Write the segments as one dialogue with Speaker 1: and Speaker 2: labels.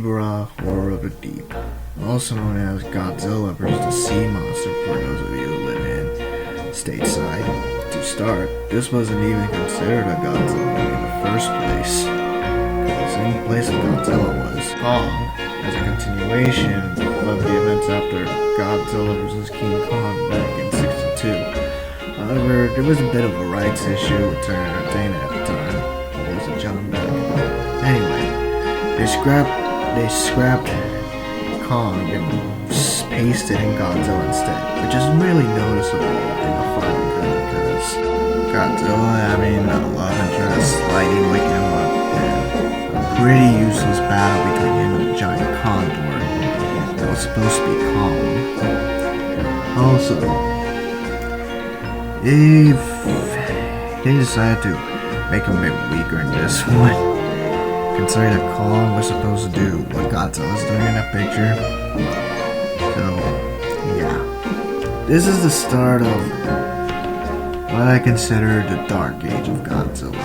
Speaker 1: Ebirah, Horror of the Deep, also known as Godzilla vs. the Sea Monster for those of you who live in stateside. To start, this wasn't even considered a Godzilla in the first place. The same place as Godzilla was Kong, as a continuation of the events after Godzilla vs. King Kong back in '62. However, there was a bit of a rights issue with Turner Entertainment at the time. What was it, John Beck? Anyway, they scrapped Kong and pasted in Godzilla instead, which is really noticeable in the final cut because Godzilla having a love interest, lightning waking him up, and a pretty useless battle between him and a giant condor that was supposed to be calm. Also, they decided to make him a bit weaker in this one, considering that Kong was supposed to do what Godzilla's doing in that picture. So, yeah. This is the start of what I consider the Dark Age of Godzilla.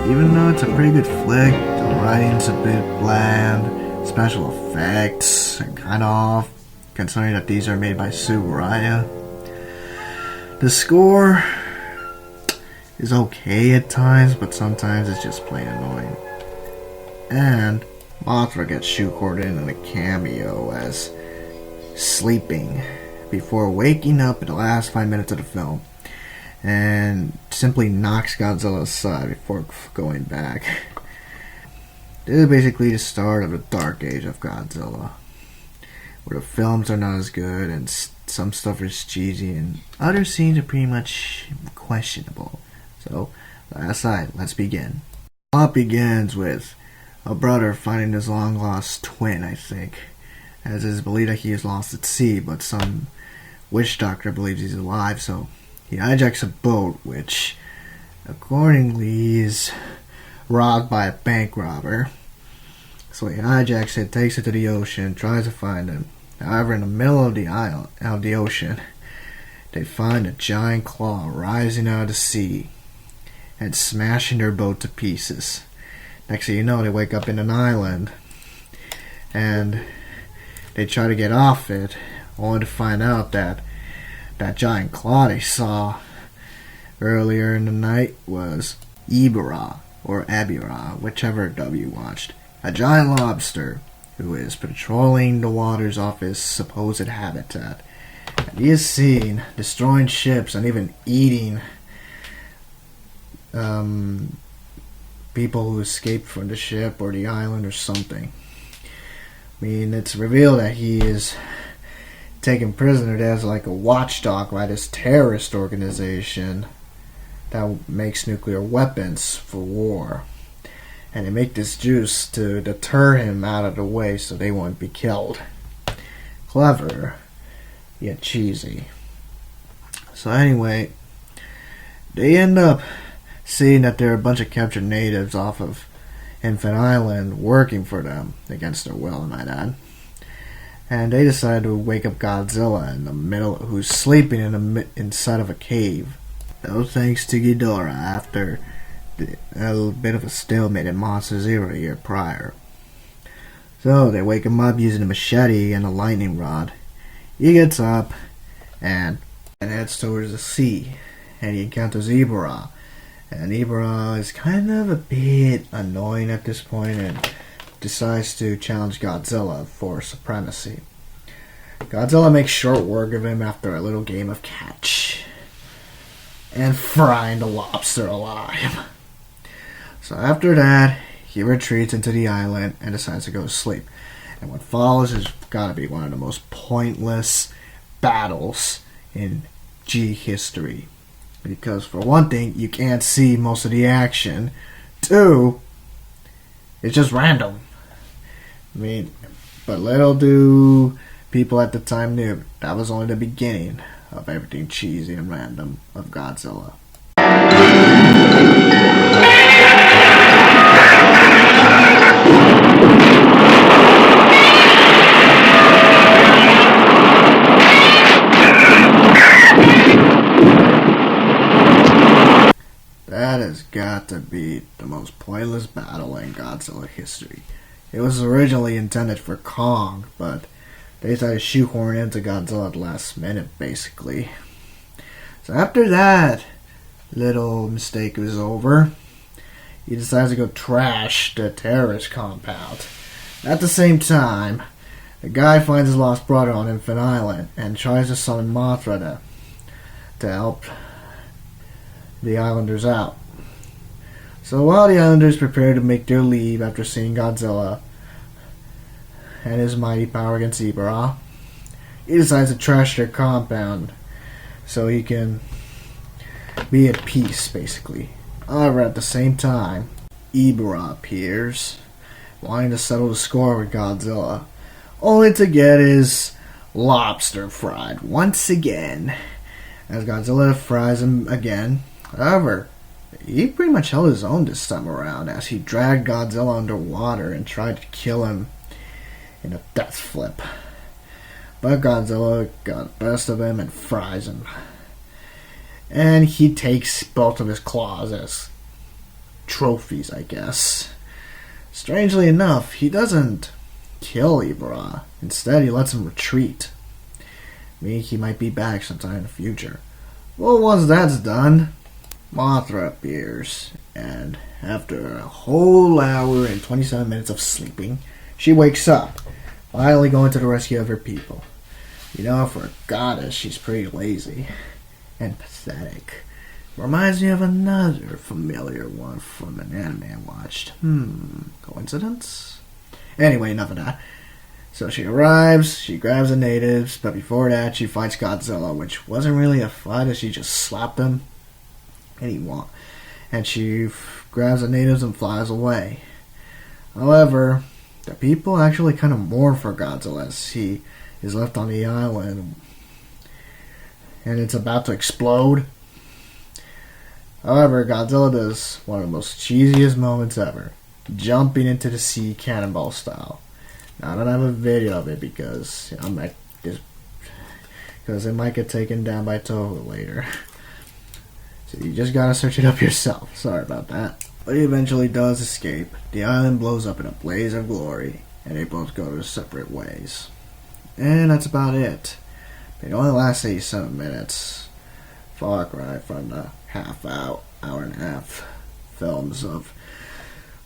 Speaker 1: Even though it's a pretty good flick, the writing's a bit bland, special effects are kind of off, considering that these are made by S.KullRandom. The score is okay at times, but sometimes it's just plain annoying. And Mothra gets shoehorned in a cameo as sleeping before waking up in the last 5 minutes of the film and simply knocks Godzilla aside before going back. This is basically the start of the Dark Age of Godzilla, where the films are not as good and some stuff is cheesy and other scenes are pretty much questionable. So, aside, let's begin. The plot begins with a brother finding his long-lost twin, I think, as it is believed that he is lost at sea, but some witch doctor believes he's alive, so he hijacks a boat, which, accordingly, is robbed by a bank robber. So he hijacks it, takes it to the ocean, tries to find him. However, in the middle of the ocean, they find a giant claw rising out of the sea and smashing their boat to pieces. Next thing you know, they wake up in an island and they try to get off it, only to find out that that giant claw they saw earlier in the night was Ebirah, or Ebirah, whichever dub you watched. A giant lobster who is patrolling the waters off his supposed habitat. And he is seen destroying ships and even eating people who escaped from the ship or the island or something. I mean, it's revealed that he is taken prisoner as like a watchdog by this terrorist organization that makes nuclear weapons for war. And they make this juice to deter him out of the way so they won't be killed. Clever, yet cheesy. So anyway, they end up seeing that there are a bunch of captured natives off of Infant Island working for them, against their will, I might add. And they decide to wake up Godzilla in the middle, who's sleeping inside of a cave. No thanks to Ghidorah after a bit of a stalemate in Monster Zero a year prior. So they wake him up using a machete and a lightning rod. He gets up and heads towards the sea, and he encounters Ebirah. And Ebirah is kind of a bit annoying at this point and decides to challenge Godzilla for supremacy. Godzilla makes short work of him after a little game of catch and frying the lobster alive. So after that, he retreats into the island and decides to go to sleep. And what follows has gotta be one of the most pointless battles in G history. Because for one thing, you can't see most of the action. Two, it's just random. I mean, but little do people at the time knew that was only the beginning of everything cheesy and random of Godzilla. That has got to be the most pointless battle in Godzilla history. It was originally intended for Kong, but they decided to shoehorn into Godzilla at the last minute, basically. So after that little mistake was over, he decides to go trash the terrorist compound. At the same time, the guy finds his lost brother on Infant Island and tries to summon Mothra to help the islanders out. So while the islanders prepare to make their leave after seeing Godzilla and his mighty power against Ebirah, he decides to trash their compound so he can be at peace, basically. However, at the same time, Ebirah appears, wanting to settle the score with Godzilla, only to get his lobster fried once again, as Godzilla fries him again. However, he pretty much held his own this time around, as he dragged Godzilla underwater and tried to kill him in a death flip. But Godzilla got the best of him and fries him. And he takes both of his claws as trophies, I guess. Strangely enough, he doesn't kill Ebirah. Instead, he lets him retreat. Meaning he might be back sometime in the future. Well, once that's done, Mothra appears. And after a whole hour and 27 minutes of sleeping, she wakes up, finally going to the rescue of her people. You know, for a goddess, she's pretty lazy and pathetic. Reminds me of another familiar one from an anime I watched. Coincidence? Anyway, enough of that. So she arrives, she grabs the natives, but before that she fights Godzilla, which wasn't really a fight, as she just slapped him, and he won. And she grabs the natives and flies away. However, the people actually kind of mourn for Godzilla as he is left on the island and it's about to explode. However, Godzilla does one of the most cheesiest moments ever, jumping into the sea cannonball style. Now, I don't have a video of it because it might get taken down by Toho later. So you just gotta search it up yourself. Sorry about that. But he eventually does escape. The island blows up in a blaze of glory, and they both go their separate ways. And that's about it. It only lasts 87 minutes. Far cry from the hour and a half films of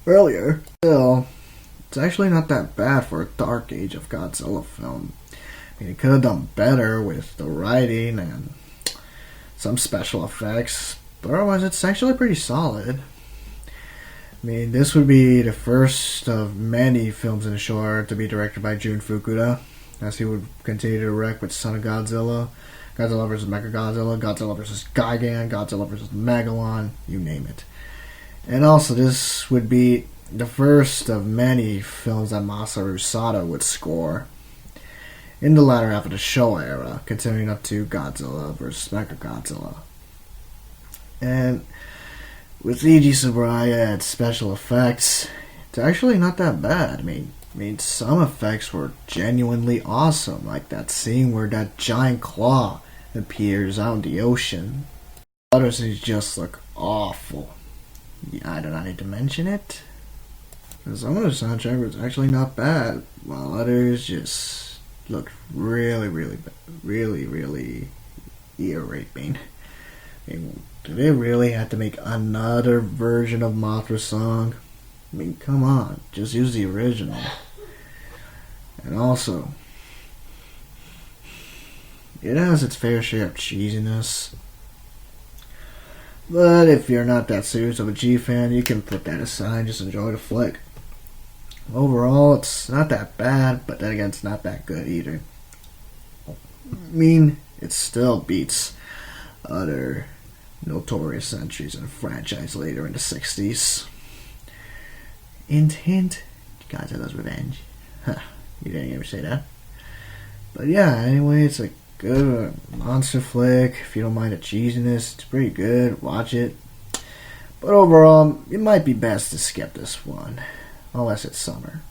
Speaker 1: earlier. Still, it's actually not that bad for a Dark Age of Godzilla film. I mean, it could have done better with the writing and some special effects, but otherwise it's actually pretty solid. I mean, this would be the first of many films in the genre to be directed by Jun Fukuda, as he would continue to direct with Son of Godzilla, Godzilla vs. Mechagodzilla, Godzilla vs. Gigan, Godzilla vs. Megalon, you name it. And also, this would be the first of many films that Masaru Sato would score in the latter half of the Showa era, continuing up to Godzilla vs. Mechagodzilla. And with Eiji Tsuburaya at special effects, it's actually not that bad. I mean, some effects were genuinely awesome, like that scene where that giant claw appears out in the ocean. Others just look awful. Yeah, I do not need to mention it. Some of the soundtrack was actually not bad, while others just looked really ear-raping. I mean, do they really have to make another version of Mothra's song? I mean, come on, just use the original. And also, it has its fair share of cheesiness. But if you're not that serious of a G fan, you can put that aside and just enjoy the flick. Overall, it's not that bad, but then again, it's not that good either. I mean, it still beats other notorious entries in the franchise later in the 60s. Hint, Godzilla's Revenge. Huh, you didn't ever say that. But yeah, anyway, it's a good monster flick. If you don't mind the cheesiness, it's pretty good. Watch it. But overall, it might be best to skip this one, unless it's summer.